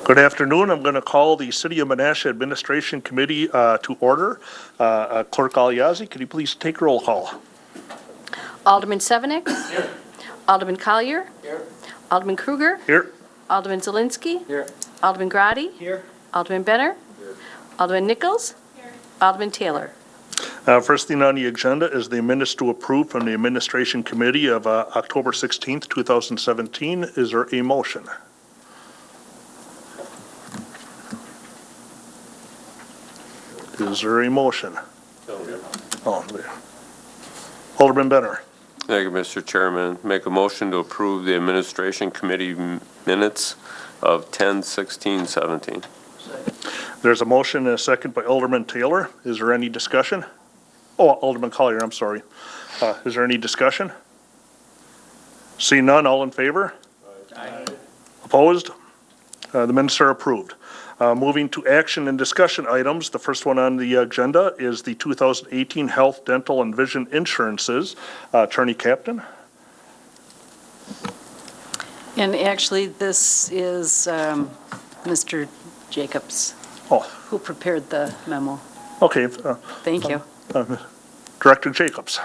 Good afternoon. I'm going to call the City of Menasha Administration Committee to order. Clerk Aliazi, could you please take roll call? Alderman Sevenik. Here. Alderman Collier. Here. Alderman Kruger. Here. Alderman Zielinski. Here. Alderman Grady. Here. Alderman Benner. Here. Alderman Nichols. Alderman Taylor. First thing on the agenda is the minutes to approve from the Administration Committee of October 16th, 2017. Is there a motion? Is there a motion? Oh, there. Alderman Benner. Thank you, Mr. Chairman. Make a motion to approve the Administration Committee minutes of 10/16/17. There's a motion and a second by Alderman Taylor. Is there any discussion? Oh, Alderman Collier, I'm sorry. Is there any discussion? See none, all in favor? Aye. Opposed? The minutes are approved. Moving to action and discussion items, the first one on the agenda is the 2018 Health, Dental, and Vision Insurances. Attorney Captain? And actually, this is Mr. Jacobs, Oh, who prepared the memo. okay. Thank you. Director Jacobs.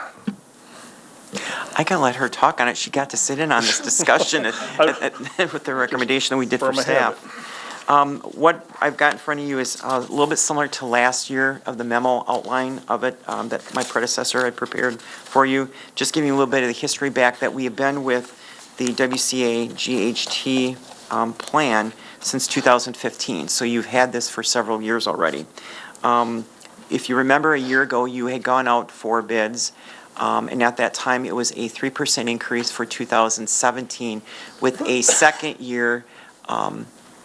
I gotta let her talk on it. She got to sit in on this discussion with the recommendation that we did for Confirm I have staff. What I've got in front of you is a little bit similar to last year of the memo outline of it that my predecessor had prepared for you. Just giving you a little bit of the history back that we have been with the WCA GHT plan since 2015. So you've had this for several years already. If you remember a year ago, you had gone out for bids. And at that time, it was a 3% increase for 2017 with a second year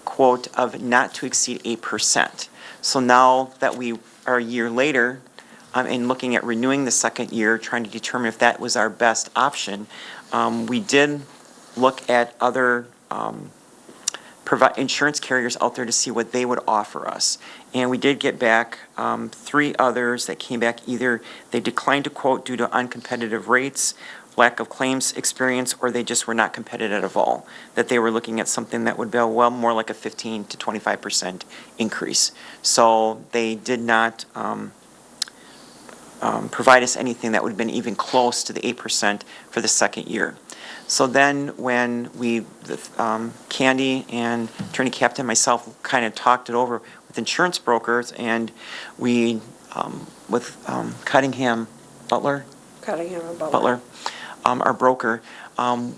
quote of not to exceed 8%. So now that we are a year later and looking at renewing the second year, trying to determine if that was our best option, we did look at other insurance carriers out there to see what they would offer us. And we did get back 3 others that came back. Either they declined to quote due to uncompetitive rates, lack of claims experience, or they just were not competitive at all. That they were looking at something that would be well more like a 15 to 25% increase. So they did not provide us anything that would have been even close to the 8% for the second year. So then when we, Candy and Attorney Captain and myself kind of talked it over with insurance brokers, and we, with Cunningham Butler, our broker,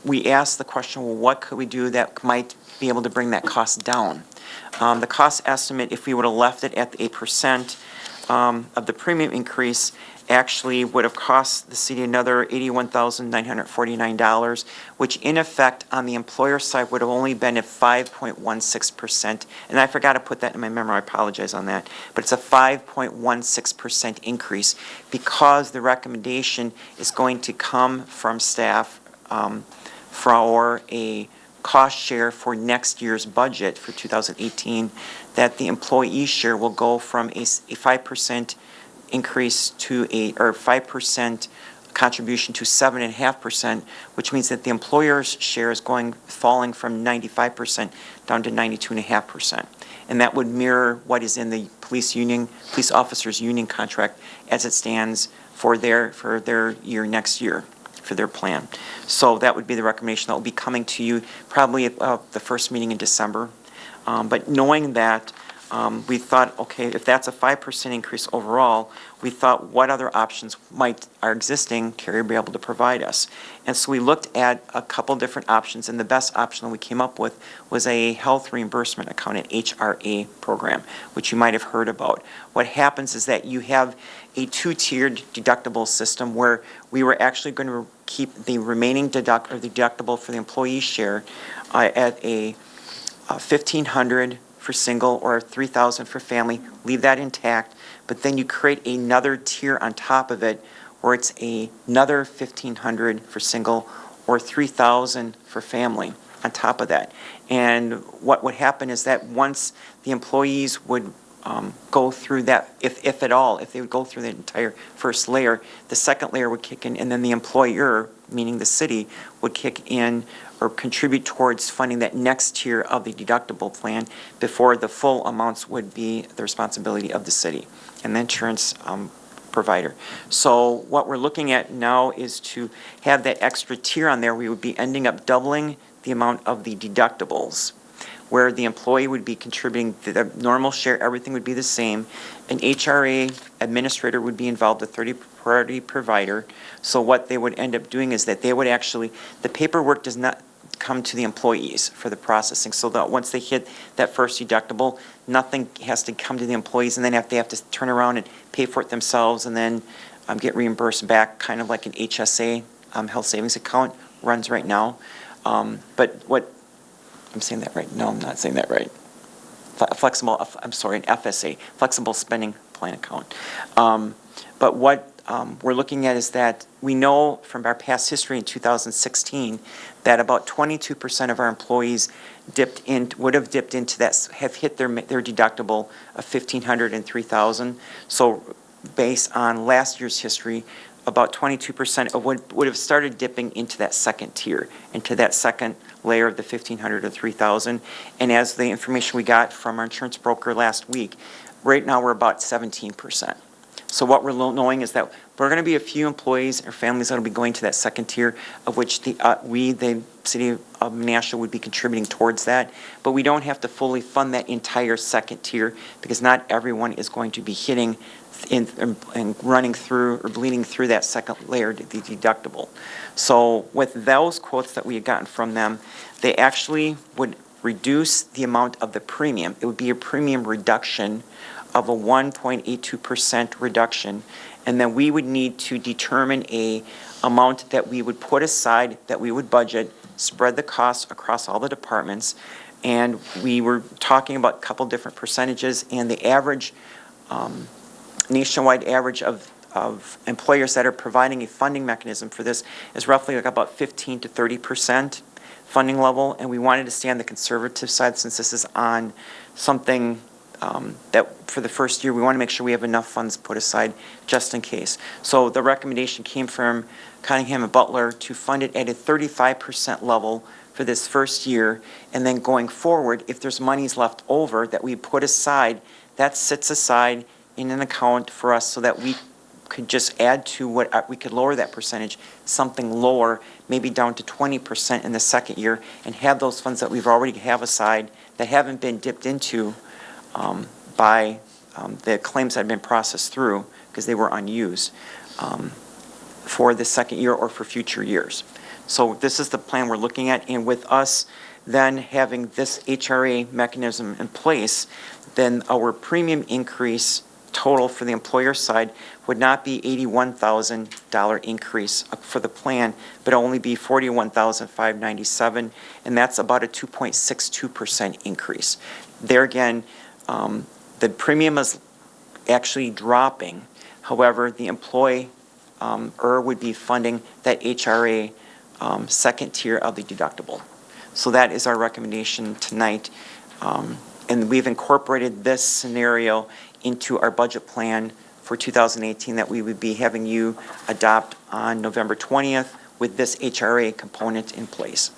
we asked the question, well, what could we do that might be able to bring that cost down? The cost estimate, if we would have left it at the 8% of the premium increase, actually would have cost the city another $81,949, which in effect on the employer side would have only been at 5.16%. And I forgot to put that in my memo, I apologize on that. But it's a 5.16% increase because the recommendation is going to come from staff for a cost share for next year's budget for 2018, that the employee share will go from a 5% increase to or 5% contribution to 7.5%, which means that the employer's share is falling from 95% down to 92.5%. And that would mirror what is in the police officers union contract as it stands for their year next year, for their plan. So that would be the recommendation that will be coming to you probably at the first meeting in December. But knowing that, we thought, okay, if that's a 5% increase overall, we thought what other options might our existing carrier be able to provide us? And so we looked at a couple different options, and the best option that we came up with was a health reimbursement account, an HRA program, which you might have heard about. What happens is that you have a 2-tiered deductible system where we were actually going to keep the remaining deductible for the employee share at a $1,500 for single or $3,000 for family, leave that intact, but then you create another tier on top of it where it's another $1,500 for single or $3,000 for family on top of that. And what would happen is that once the employees would go through that, if at all, if they would go through the entire first layer, the second layer would kick in, and then the employer, meaning the city, would kick in or contribute towards funding that next tier of the deductible plan before the full amounts would be the responsibility of the city and the insurance provider. So what we're looking at now is to have that extra tier on there. We would be ending up doubling the amount of the deductibles, where the employee would be contributing the normal share, everything would be the same. An HRA administrator would be involved, a third-party provider. So what they would end up doing is that they would actually, the paperwork does not come to the employees for the processing, so that once they hit that first deductible, nothing has to come to the employees, and then they have to turn around and pay for it themselves, and then get reimbursed back, kind of like an HSA, health savings account runs right now. But what, I'm saying that right? No, I'm not saying that right. Flexible, I'm sorry, an FSA, flexible spending plan account. But what we're looking at is that we know from our past history in 2016 that about 22% of our employees would have dipped into that, have hit their deductible of $1,500 and $3,000. So based on last year's history, about 22% of would have started dipping into that second tier, into that second layer of the $1,500 to $3,000. And as the information we got from our insurance broker last week, right now we're about 17%. So what we're knowing is that we're going to be a few employees or families that will be going to that second tier, of which the city of Menasha, would be contributing towards that. But we don't have to fully fund that entire second tier, because not everyone is going to be hitting and running through or bleeding through that second layer, the deductible. So with those quotes that we had gotten from them, they actually would reduce the amount of the premium. It would be a premium reduction of a 1.82% reduction, and then we would need to determine a amount that we would put aside, that we would budget, spread the costs across all the departments, and we were talking about a couple different percentages, and the average, nationwide average of employers that are providing a funding mechanism for this is roughly like about 15 to 30% funding level, and we wanted to stay on the conservative side since this is on something that for the first year we want to make sure we have enough funds put aside just in case. So the recommendation came from Cunningham and Butler to fund it at a 35% level for this first year, and then going forward, if there's monies left over that we put aside, that sits aside in an account for us so that we could just add to what we could lower that percentage, something lower, maybe down to 20% in the second year, and have those funds that we've already have aside that haven't been dipped into by the claims that have been processed through because they were unused for the second year or for future years. So this is the plan we're looking at, and with us then having this HRA mechanism in place, then our premium increase total for the employer side would not be $81,000 increase for the plan, but only be $41,597, and that's about a 2.62% increase. There again, the premium is actually dropping. However, the employer would be funding that HRA second tier of the deductible. So that is our recommendation tonight. And we've incorporated this scenario into our budget plan for 2018 that we would be having you adopt on November 20th with this HRA component in place.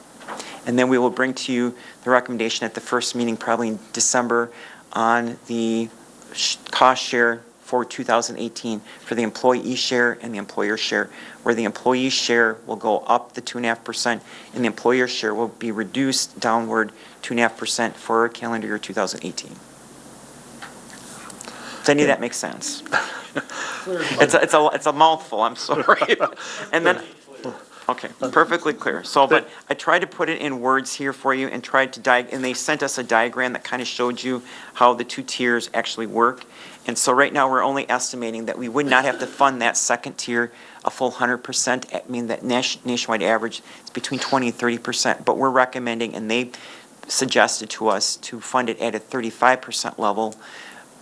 And then we will bring to you the recommendation at the first meeting, probably in December, on the cost share for 2018 for the employee share and the employer share, where the employee share will go up the 2.5% and the employer share will be reduced downward 2.5% for calendar year 2018. Does any of that make sense? It's a mouthful, I'm sorry. And then, okay, perfectly clear. So, but I tried to put it in words here for you and tried to and they sent us a diagram that kind of showed you how the two tiers actually work. And so right now we're only estimating that we would not have to fund that second tier a full 100%. I mean, that nationwide average is between 20 and 30%, but we're recommending, and they suggested to us to fund it at a 35% level,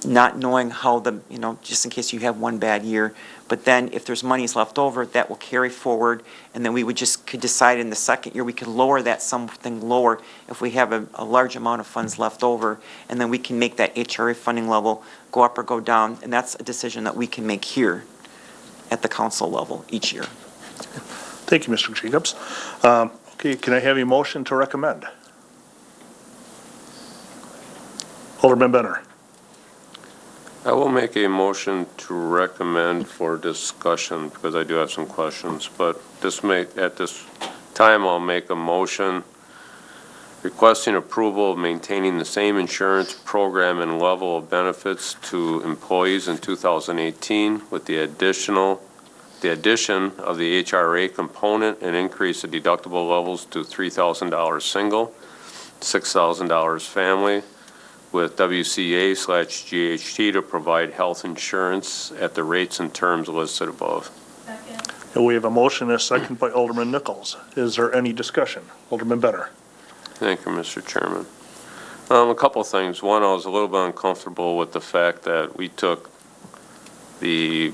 not knowing how just in case you have one bad year. But then if there's monies left over, that will carry forward, and then we would could decide in the second year, we could lower that something lower if we have a large amount of funds left over, and then we can make that HRA funding level go up or go down, and that's a decision that we can make here at the council level each year. Thank you, Mr. Jacobs. Okay, can I have a motion to recommend? Alderman Benner. I will make a motion to recommend for discussion because I do have some questions, but at this time, I'll make a motion requesting approval of maintaining the same insurance program and level of benefits to employees in 2018 with the addition of the HRA component and increase the deductible levels to $3,000 single, $6,000 family, with WCA/GHT to provide health insurance at the rates and terms listed above. And we have a motion and a second by Alderman Nichols. Is there any discussion? Alderman Benner. Thank you, Mr. Chairman. A couple of things. One, I was a little bit uncomfortable with the fact that we took the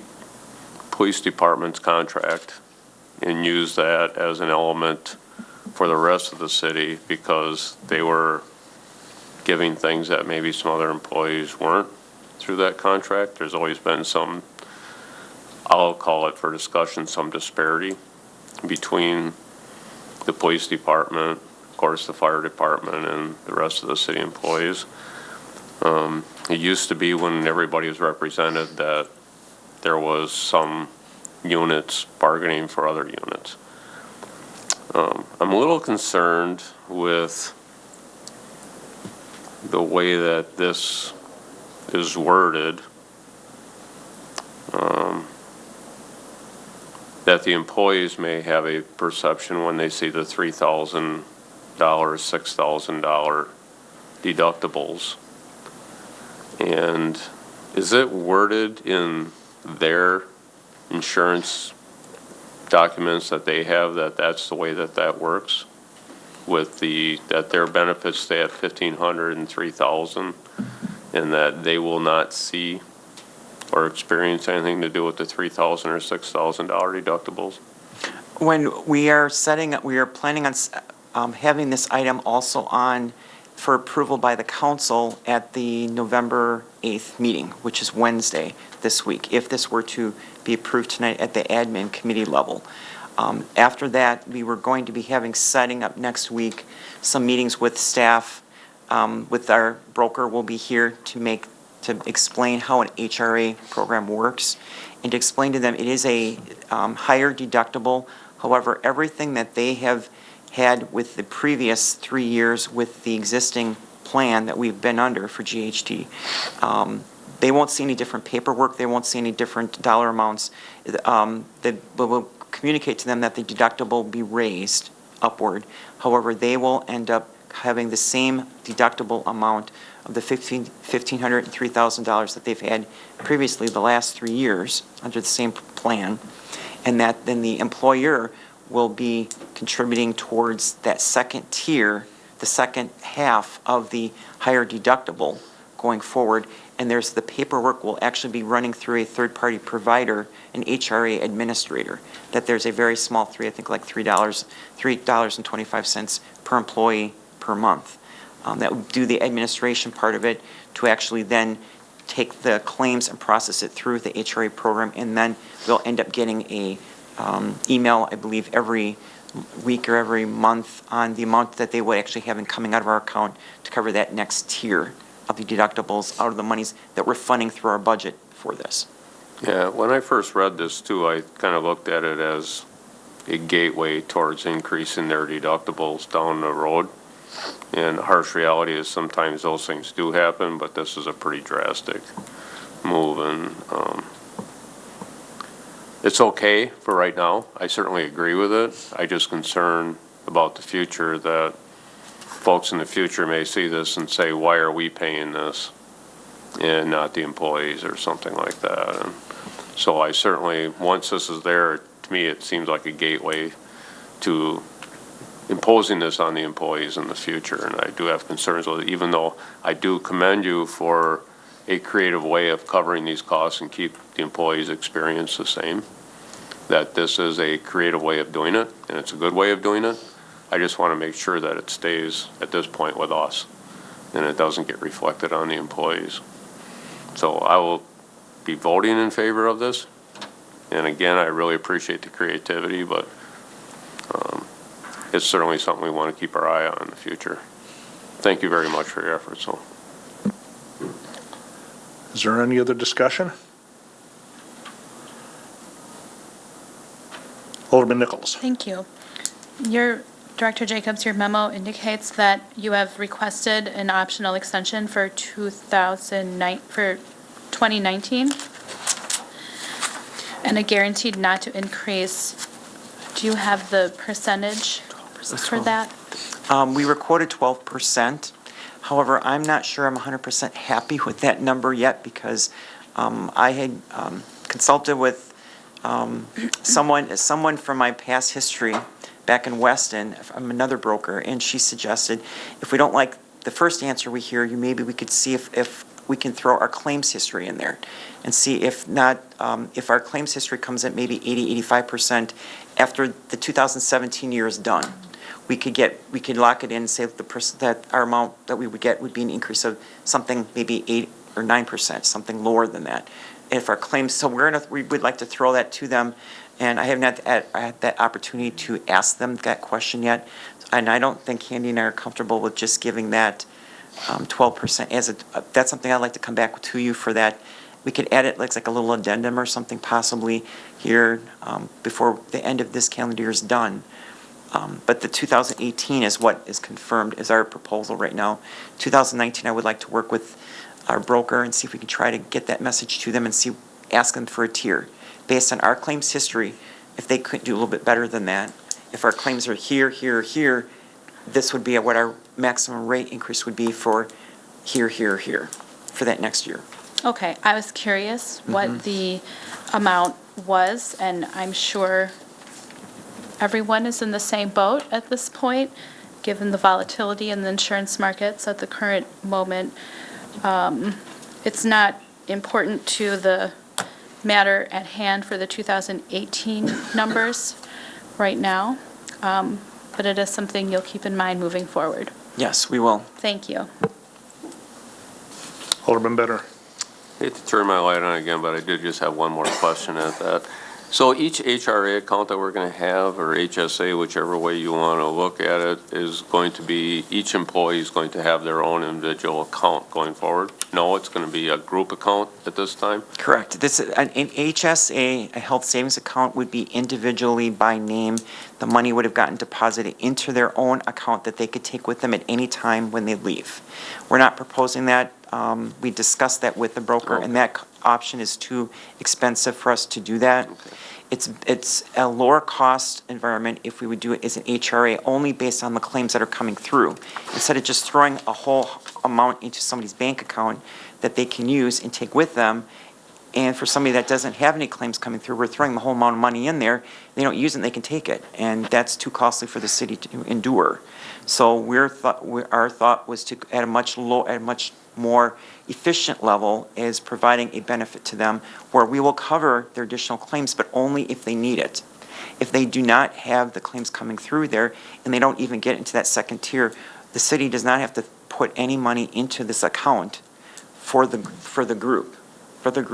police department's contract and used that as an element for the rest of the city because they were giving things that maybe some other employees weren't through that contract. There's always been some, I'll call it for discussion, some disparity between the police department, of course, the fire department, and the rest of the city employees. It used to be when everybody was represented that there was some units bargaining for other units. I'm a little concerned with the way that this is worded, that the employees may have a perception when they see the $3,000, $6,000 deductibles. And is it worded in their insurance documents that they have that that's the way that that works? With that their benefits stay at $1,500 and $3,000 and that they will not see or experience anything to do with the $3,000 or $6,000 deductibles? When we are setting up, we are planning on having this item also on for approval by the council at the November 8th meeting, which is Wednesday this week, if this were to be approved tonight at the admin committee level. After that, we were going to be setting up next week some meetings with staff, with our broker will be here to explain how an HRA program works and to explain to them it is a higher deductible. However, everything that they have had with the previous 3 years with the existing plan that we've been under for GHT, they won't see any different paperwork. They won't see any different dollar amounts. We'll communicate to them that the deductible will be raised upward. However, they will end up having the same deductible amount of the $1,500 and $3,000 that they've had previously the last 3 years under the same plan, and that then the employer will be contributing towards that second tier, the second half of the higher deductible going forward. And there's the paperwork will actually be running through a third-party provider, an HRA administrator, that there's a very small fee, I think like $3.25 per employee per month. That would do the administration part of it to actually then take the claims and process it through the HRA program, and then we'll end up getting a email, I believe, every week or every month on the amount that they would actually have in coming out of our account to cover that next tier of the deductibles out of the monies that we're funding through our budget for this. Yeah, when I first read this too, I kind of looked at it as a gateway towards increasing their deductibles down the road. And the harsh reality is sometimes those things do happen, but this is a pretty drastic move. And it's okay for right now. I certainly agree with it. I just concerned about the future that folks in the future may see this and say, why are we paying this and not the employees or something like that? And so I certainly, once this is there, to me it seems like a gateway to imposing this on the employees in the future. And I do have concerns with it, even though I do commend you for a creative way of covering these costs and keep the employees' experience the same, that this is a creative way of doing it, and it's a good way of doing it. I just want to make sure that it stays at this point with us and it doesn't get reflected on the employees. So I will be voting in favor of this. And again, I really appreciate the creativity, but it's certainly something we want to keep our eye on in the future. Thank you very much for your efforts, so. Is there any other discussion? Alderman Nichols. Thank you. Director Jacobs, your memo indicates that you have requested an optional extension for 2019 and a guaranteed not to increase. Do you have the percentage for that? We were quoted 12%. However, I'm not sure I'm 100% happy with that number yet because I had consulted with someone from my past history back in Weston, I'm another broker, and she suggested if we don't like the first answer we hear, maybe we could see if we can throw our claims history in there and see if not, if our claims history comes at maybe 80-85% after the 2017 year is done. We could lock it in and say that our amount that we would get would be an increase of something maybe 8 or 9%, something lower than that. If our claims, so we would like to throw that to them, and I have not had that opportunity to ask them that question yet, and I don't think Candy and I are comfortable with just giving that 12% as that's something I'd like to come back to you for that. We could add it like a little addendum or something possibly here before the end of this calendar year is done. But the 2018 is what is confirmed as our proposal right now. 2019, I would like to work with our broker and see if we can try to get that message to them and ask them for a tier. Based on our claims history, if they could do a little bit better than that, if our claims are here, this would be what our maximum rate increase would be for here, for that next year. Okay, I was curious what the amount was, and I'm sure everyone is in the same boat at this point, given the volatility in the insurance markets at the current moment. It's not important to the matter at hand for the 2018 numbers right now, but it is something you'll keep in mind moving forward. Yes, we will. Thank you. Alderman Benner. I hate to turn my light on again, but I did just have one more question at that. So each HRA account that we're going to have, or HSA, whichever way you want to look at it, is going to be, each employee is going to have their own individual account going forward? No, it's going to be a group account at this time? Correct. This an HSA, a health savings account, would be individually by name. The money would have gotten deposited into their own account that they could take with them at any time when they leave. We're not proposing that. We discussed that with the broker, and that option is too expensive for us to do that. Okay. It's a lower cost environment if we would do it as an HRA only based on the claims that are coming through. Instead of just throwing a whole amount into somebody's bank account that they can use and take with them, and for somebody that doesn't have any claims coming through, we're throwing the whole amount of money in there, they don't use it, they can take it, and that's too costly for the city to endure. So our thought was to at a much more efficient level is providing a benefit to them where we will cover their additional claims, but only if they need it. If they do not have the claims coming through there and they don't even get into that second tier, the city does not have to put any money into this account for the group. But the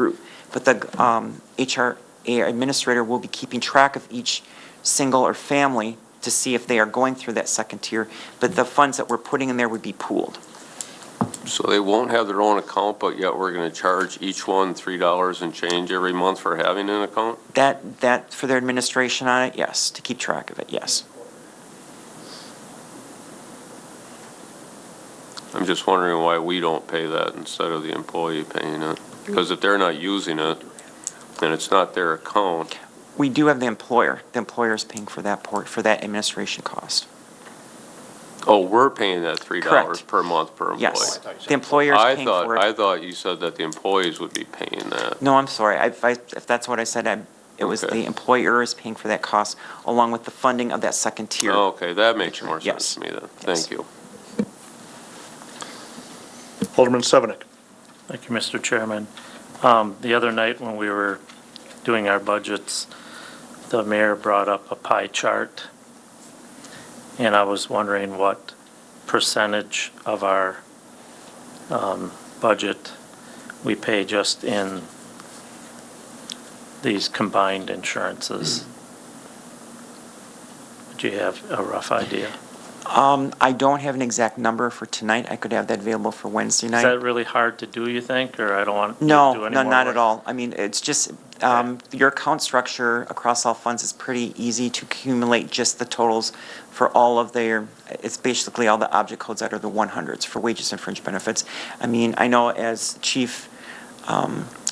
HRA administrator will be keeping track of each single or family to see if they are going through that second tier, but the funds that we're putting in there would be pooled. So they won't have their own account, but yet we're going to charge each one $3 and change every month for having an account? That for their administration on it, yes, to keep track of it, yes. I'm just wondering why we don't pay that instead of the employee paying it. Because if they're not using it, and it's not their account. We do have the employer. The employer is paying for that administration cost. Oh, we're paying that $3 Correct. per month per employee? Yes, the employer is paying for I it. thought you said that the employees would be paying that. No, I'm sorry. If that's what I said, it was Okay. the employer is paying for that cost along with the funding of that second tier. Oh, okay, that makes more Yes. sense to me then. Yes. Thank you. Alderman Severnick. Thank you, Mr. Chairman. The other night when we were doing our budgets, the mayor brought up a pie chart, and I was wondering what percentage of our budget we pay just in these combined insurances. Do you have a rough idea? I don't have an exact number for tonight. I could have that available for Wednesday Is night. that really hard to do, you think, or I don't want you to No, do any no, more not work? at all. I mean, it's just, your account structure across all funds is pretty easy to accumulate just the totals for all of their, it's basically all the object codes that are the 100s for wages and fringe benefits. I mean, I know as Chief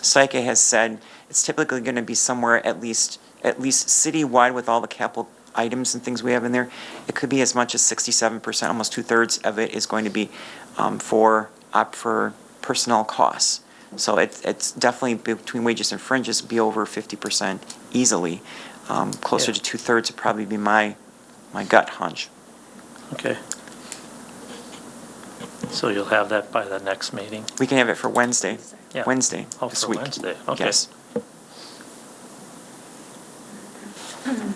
Psyche has said, it's typically going to be somewhere at least citywide with all the capital items and things we have in there. It could be as much as 67%, almost 2/3 of it is going to be for personnel costs. So it's definitely between wages and fringes, be over 50% easily. Closer Yeah. to 2/3 would probably be my gut hunch. Okay. So you'll have that by the next meeting? We can have it for Wednesday. Yeah. Wednesday Oh, this for week. Wednesday, okay. Yes.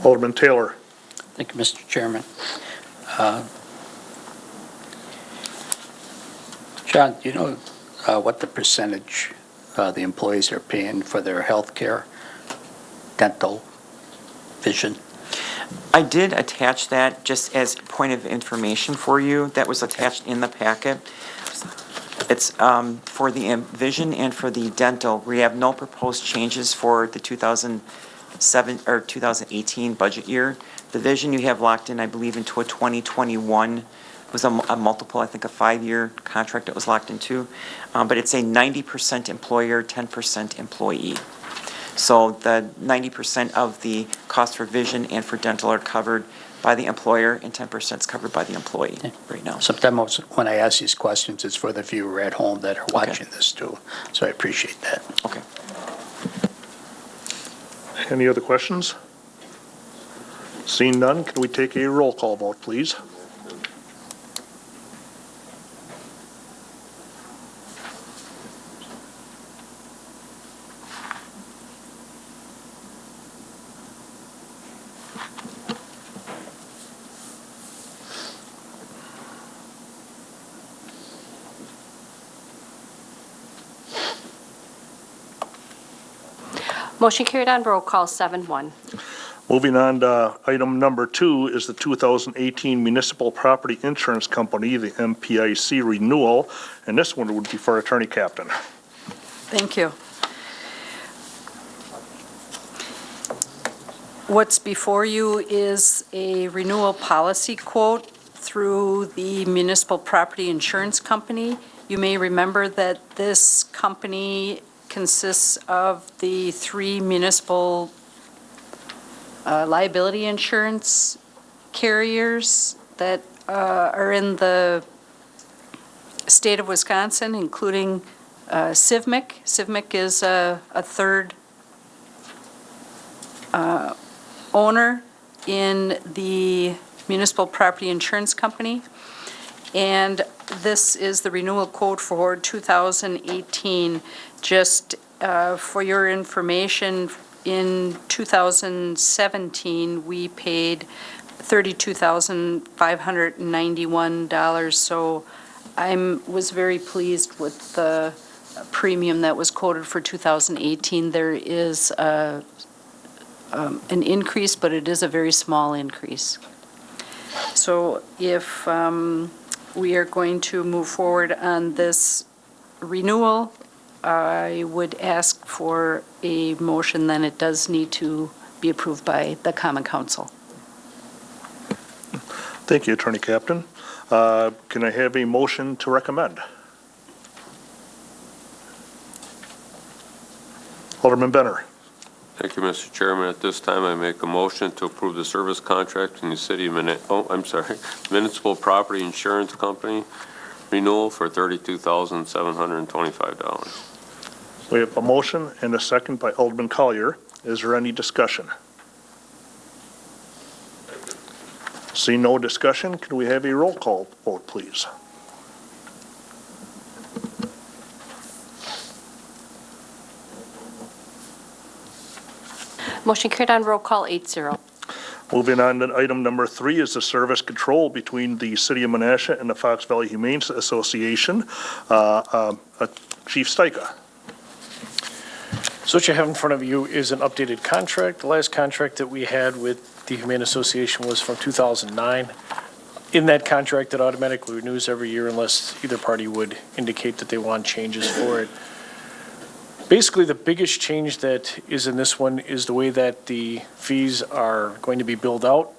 Alderman Taylor. Thank you, Mr. Chairman. John, do you know what the percentage the employees are paying for their health care, dental, vision? I did attach that just as point of information for you. That was attached in the packet. It's for the vision and for the dental. We have no proposed changes for the 2018 budget year. The vision you have locked in, I believe, into a 2021, was a multiple, I think, a 5-year contract that was locked into. But it's a 90% employer, 10% employee. So the 90% of the cost for vision and for dental are covered by the employer, and 10% is covered by the employee right now. Sometimes when I ask these questions, it's for the viewer at home that are watching this too, so I appreciate that. Okay. Any other questions? Seeing none, can we take a roll call vote, please? Motion carried on roll call 7-1. Moving on to item number 2 is the 2018 Municipal Property Insurance Company, the MPIC renewal, and this one would be for Attorney Captain. Thank you. What's before you is a renewal policy quote through the Municipal Property Insurance Company. You may remember that this company consists of the 3 municipal liability insurance carriers that are in the state of Wisconsin, including CIVMIC. CIVMIC is a third owner in the Municipal Property Insurance Company. And this is the renewal quote for 2018. Just for your information, in 2017, we paid $32,591. So I was very pleased with the premium that was quoted for 2018. There is an increase, but it is a very small increase. So if we are going to move forward on this renewal, I would ask for a motion, then it does need to be approved by the Common Council. Thank you, Attorney Captain. Can I have a motion to recommend? Alderman Benner. Thank you, Mr. Chairman. At this time, I make a motion to approve the service contract in the city of Municipal Property Insurance Company renewal for $32,725. We have a motion and a second by Alderman Collier. Is there any discussion? See no discussion, can we have a roll call vote, please? Motion carried on roll call 8-0. Moving on to item number 3 is the service control between the City of Menasha and the Fox Valley Humane Association. Chief Styka. So what you have in front of you is an updated contract. The last contract that we had with the Humane Association was from 2009. In that contract, it automatically renews every year unless either party would indicate that they want changes for it. Basically, the biggest change that is in this one is the way that the fees are going to be billed out.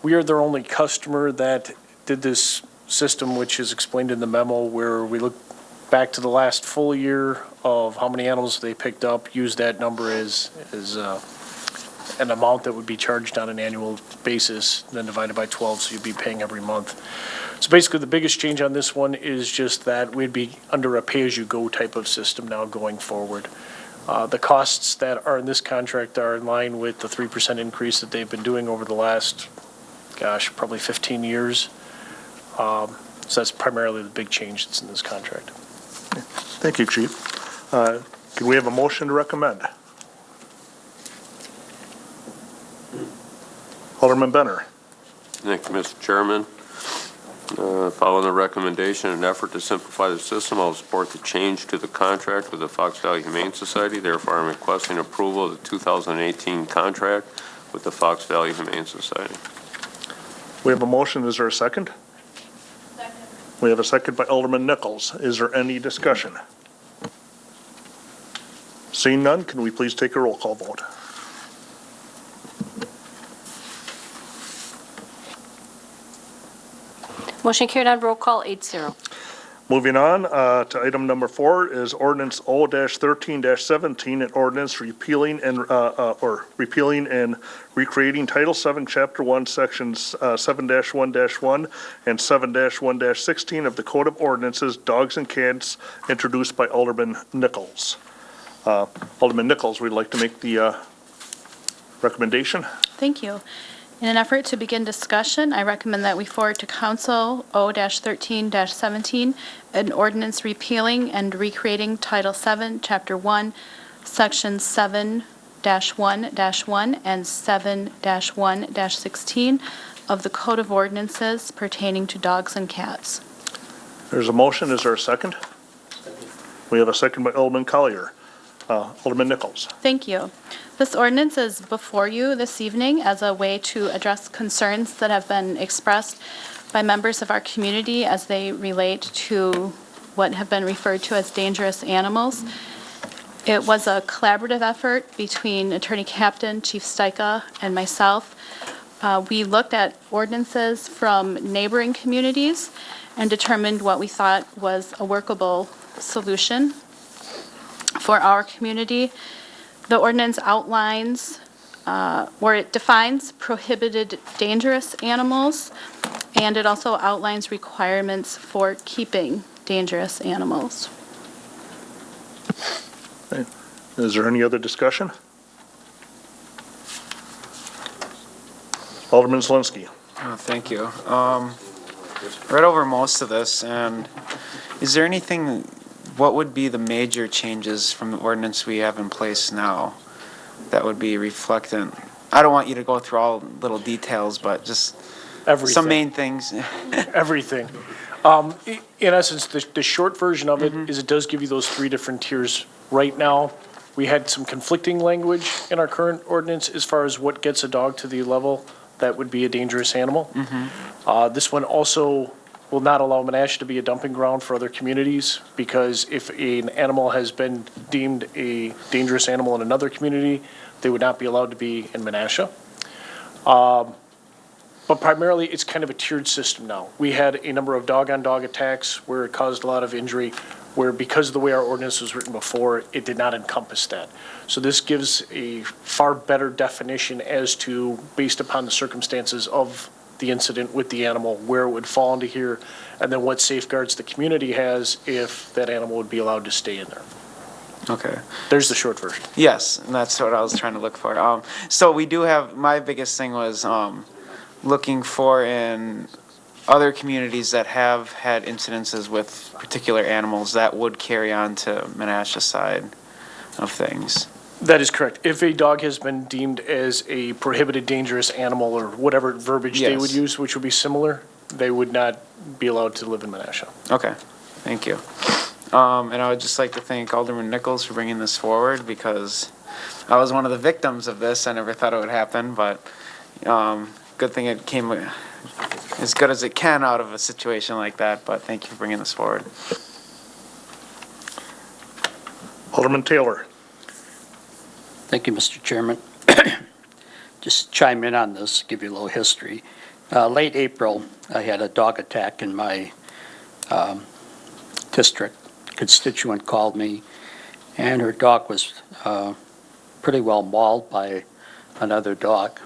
We are their only customer that did this system, which is explained in the memo, where we look back to the last full year of how many animals they picked up, use that number as an amount that would be charged on an annual basis, then divided by 12, so you'd be paying every month. So basically, the biggest change on this one is just that we'd be under a pay-as-you-go type of system now going forward. The costs that are in this contract are in line with the 3% increase that they've been doing over the last, probably 15 years. So that's primarily the big change that's in this contract. Thank you, Chief. Can we have a motion to recommend? Alderman Benner. Thank you, Mr. Chairman. Following the recommendation and effort to simplify the system, I will support the change to the contract with the Fox Valley Humane Society. Therefore, I'm requesting approval of the 2018 contract with the Fox Valley Humane Society. We have a motion. Is there a second? Second. We have a second by Alderman Nichols. Is there any discussion? Seeing none, can we please take a roll call vote? Motion carried on roll call 8-0. Moving on to item number 4 is ordinance O-13-17, an ordinance repealing and recreating Title VII, Chapter 1, Sections 7-1-1 and 7-1-16 of the Code of Ordinances, Dogs and Cats, introduced by Alderman Nichols. Alderman Nichols, we'd like to make the recommendation. Thank you. In an effort to begin discussion, I recommend that we forward to Council O-13-17, an ordinance repealing and recreating Title VII, Chapter 1, Sections 7-1-1 and 7-1-16 of the Code of Ordinances pertaining to dogs and cats. There's a motion. Is there a second? We have a second by Alderman Collier. Alderman Nichols. Thank you. This ordinance is before you this evening as a way to address concerns that have been expressed by members of our community as they relate to what have been referred to as dangerous animals. It was a collaborative effort between Attorney Captain, Chief Stika, and myself. We looked at ordinances from neighboring communities and determined what we thought was a workable solution for our community. The ordinance outlines, or it defines prohibited dangerous animals, and it also outlines requirements for keeping dangerous animals. Is there any other discussion? Alderman Zelinski. Oh, thank you. Read over most of this, and is there anything, what would be the major changes from the ordinance we have in place now that would be reflectant? I don't want you to go through all little details, but just Everything. some main things. Everything. In essence, the short version of it is it does give you those 3 different tiers. Right now, we had some conflicting language in our current ordinance as far as what gets a dog to the level that would be a dangerous animal. This one also will not allow Menasha to be a dumping ground for other communities, because if an animal has been deemed a dangerous animal in another community, they would not be allowed to be in Menasha. But primarily, it's kind of a tiered system now. We had a number of dog-on-dog attacks where it caused a lot of injury, where because of the way our ordinance was written before, it did not encompass that. So this gives a far better definition as to, based upon the circumstances of the incident with the animal, where it would fall into here, and then what safeguards the community has if that animal would be allowed to stay in there. Okay. There's the short version. Yes, and that's what I was trying to look for. So we do have, my biggest thing was looking for in other communities that have had incidences with particular animals that would carry on to Menasha side of things. That is correct. If a dog has been deemed as a prohibited dangerous animal, or whatever verbiage they would Yes. use, which would be similar, they would not be allowed to live in Menasha. Okay, thank you. And I would just like to thank Alderman Nichols for bringing this forward, because I was one of the victims of this. I never thought it would happen, but good thing it came as good as it can out of a situation like that, but thank you for bringing this forward. Alderman Taylor. Thank you, Mr. Chairman. Just chime in on this, give you a little history. Late April, I had a dog attack in my district. Constituent called me, and her dog was pretty well mauled by another dog.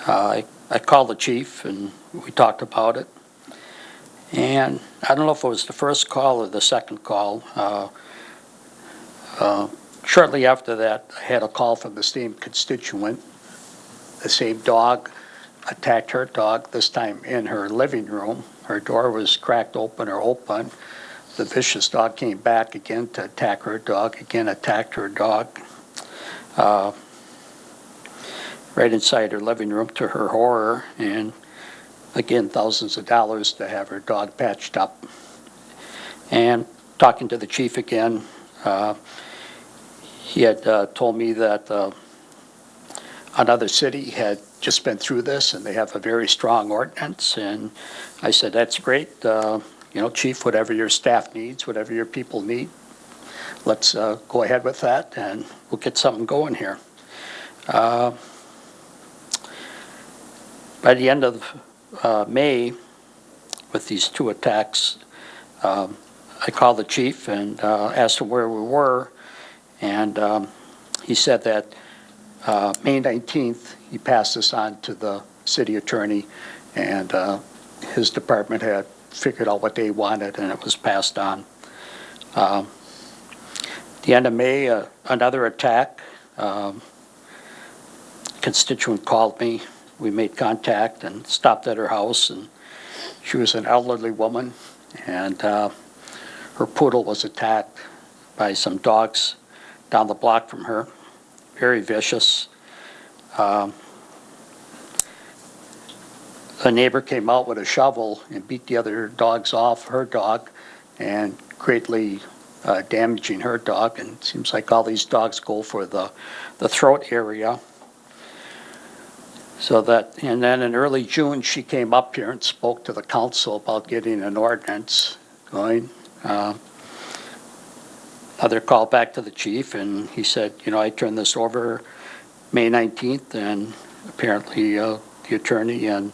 I called the chief, and we talked about it. And I don't know if it was the first call or the second call. Shortly after that, I had a call from the same constituent. The same dog attacked her dog, this time in her living room. Her door was cracked open or open. The vicious dog came back again to attack her dog, again attacked her dog. Right inside her living room, to her horror, and again, thousands of dollars to have her dog patched up. And talking to the chief again, he had told me that another city had just been through this, and they have a very strong ordinance. And I said, that's great. Chief, whatever your staff needs, whatever your people need, let's go ahead with that, and we'll get something going here. By the end of May, with these two attacks, I called the chief and asked him where we were, and he said that May 19th, he passed this on to the city attorney, and his department had figured out what they wanted, and it was passed on. The end of May, another attack. Constituent called me. We made contact and stopped at her house, and she was an elderly woman, and her poodle was attacked by some dogs down the block from her. Very vicious. A neighbor came out with a shovel and beat the other dogs off her dog, and greatly damaging her dog. And it seems like all these dogs go for the throat area. And then in early June, she came up here and spoke to the council about getting an ordinance going. Another call back to the chief, and he said, I turned this over May 19th, and apparently the attorney and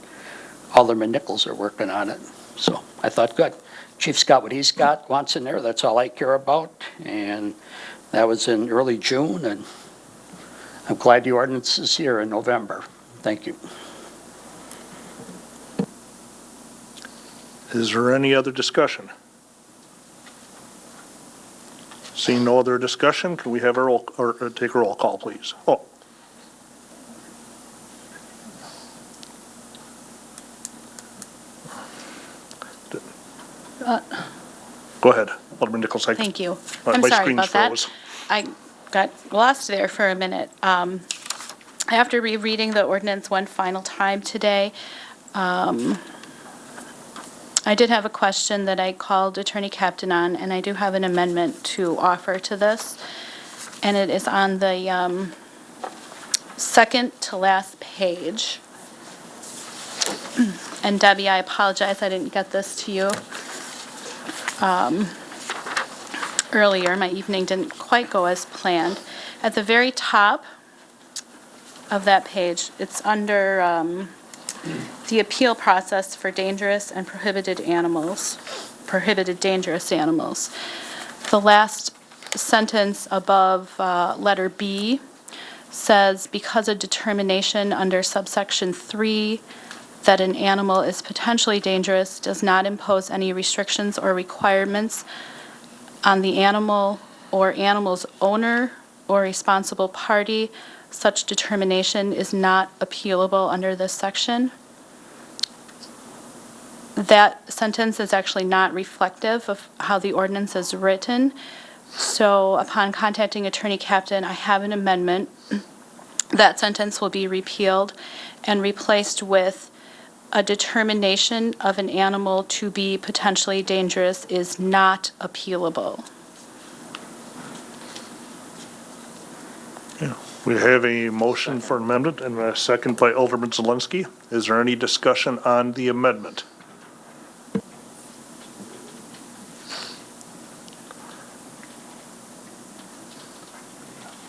Alderman Nichols are working on it. So I thought, good. Chief's got what he's got, wants in there. That's all I care about. And that was in early June, and I'm glad the ordinance is here in November. Thank you. Is there any other discussion? Seeing no other discussion, can we have a roll, or take a roll call, please? Oh. Go ahead, Alderman Nichols. Thank you. My I'm sorry screen about that. froze. I got lost there for a minute. After rereading the ordinance one final time today, I did have a question that I called Attorney Captain on, and I do have an amendment to offer to this. And it is on the second to last page. And Debbie, I apologize, I didn't get this to you earlier. My evening didn't quite go as planned. At the very top of that page, it's under the appeal process for dangerous and prohibited dangerous animals. The last sentence above letter B says, because a determination under subsection 3 that an animal is potentially dangerous does not impose any restrictions or requirements on the animal or animal's owner or responsible party, such determination is not appealable under this section. That sentence is actually not reflective of how the ordinance is written. So upon contacting Attorney Captain, I have an amendment. That sentence will be repealed and replaced with a determination of an animal to be potentially dangerous is not appealable. We have a motion for amendment and a second by Alderman Zelensky. Is there any discussion on the amendment?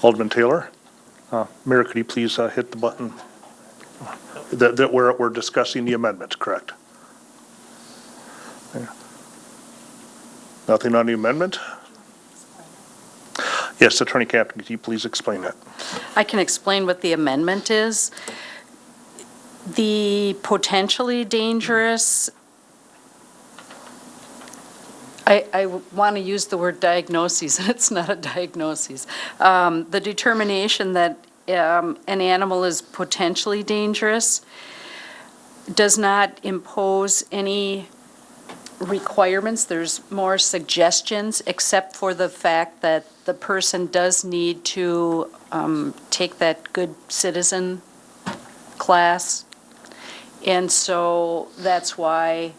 Alderman Taylor? Mayor, could you please hit the button? That we're discussing the amendment, correct? Yeah. Nothing on the amendment? Yes, Attorney Captain, could you please explain that? I can explain what the amendment is. The potentially dangerous, I want to use the word diagnoses, and it's not a diagnosis. The determination that an animal is potentially dangerous does not impose any requirements. There's more suggestions, except for the fact that the person does need to take that good citizen class. And so that's why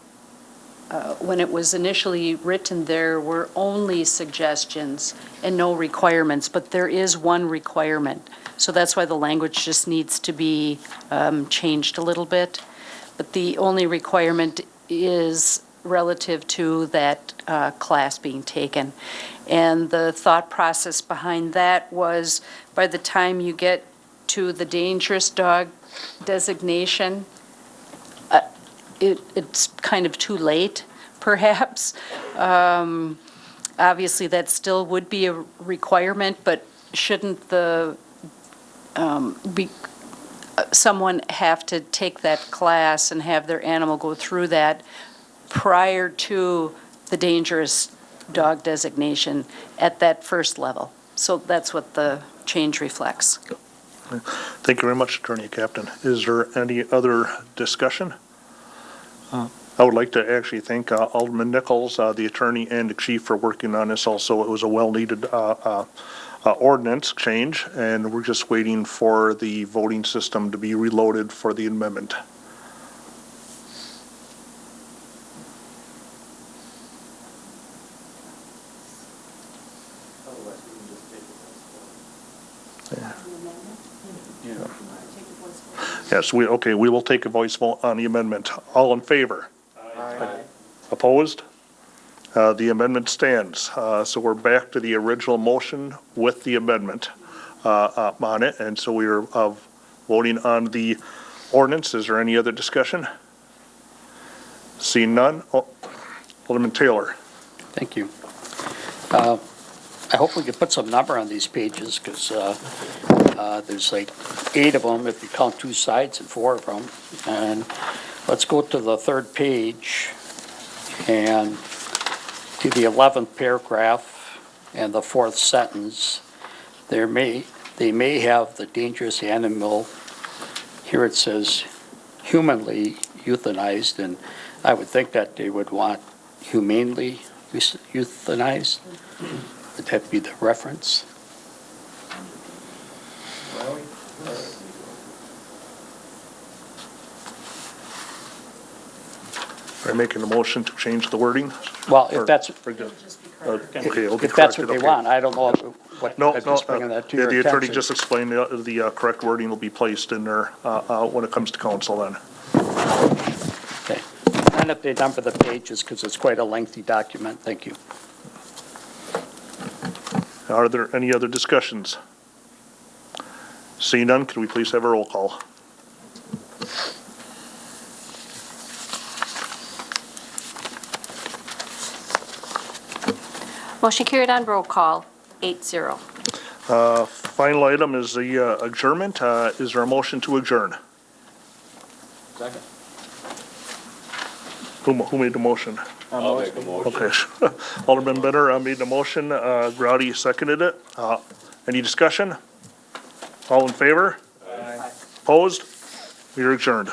when it was initially written, there were only suggestions and no requirements, but there is one requirement. So that's why the language just needs to be changed a little bit. But the only requirement is relative to that class being taken. And the thought process behind that was, by the time you get to the dangerous dog designation, it's kind of too late, perhaps. Obviously, that still would be a requirement, but shouldn't someone have to take that class and have their animal go through that prior to the dangerous dog designation at that first level? So that's what the change reflects. Thank you very much, Attorney Captain. Is there any other discussion? I would like to actually thank Alderman Nichols, the attorney, and the chief for working on this also. It was a well-needed ordinance change, and we're just waiting for the voting system to be reloaded for the amendment. Yes, we will take a voice vote on the amendment. All in favor? Aye. Opposed? The amendment stands. So we're back to the original motion with the amendment on it, and so we are voting on the ordinance. Is there any other discussion? Seeing none. Alderman Taylor. Thank you. I hope we can put some number on these pages, because there's like 8 of them if you count 2 sides and 4 of them. And let's go to the 3rd page and to the 11th paragraph and the 4th sentence. They may have the dangerous animal. Here it says humanly euthanized, and I would think that they would want humanely euthanized. Would that be the reference? Are you making a motion to change the wording? Well, if that's, We're good. Okay, it'll be if that's what corrected, they okay. want, I don't know what, No, I'm no, just bringing that to your the attorney attention. just explained the correct wording will be placed in there when it comes to council then. Okay. And if they number the pages, because it's quite a lengthy document, thank you. Are there any other discussions? Seeing none, could we please have a roll call? Motion carried on roll call, 8-0. Final item is the adjournment. Is there a motion to adjourn? Second. Who made the motion? I'll make a motion. Okay. Alderman Benner made the motion. Growdy seconded it. Any discussion? All in favor? Aye. Opposed? We are adjourned.